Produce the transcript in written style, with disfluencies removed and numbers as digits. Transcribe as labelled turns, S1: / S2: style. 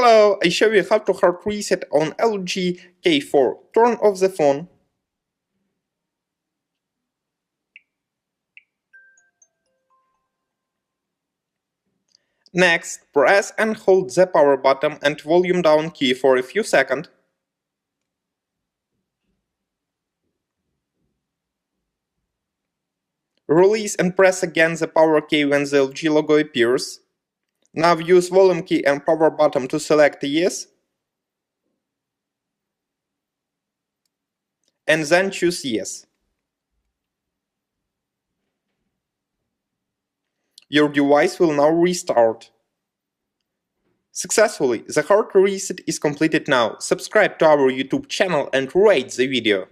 S1: Hello, I show you how to hard reset on LG K4. Turn off the phone. Next, press and hold the power button and volume down key for a few seconds. Release and press again the power key when the LG logo appears. Now use volume key and power button to select yes, and then choose yes. Your device will now restart. Successfully, the hard reset is completed now. Subscribe to our YouTube channel and rate the video.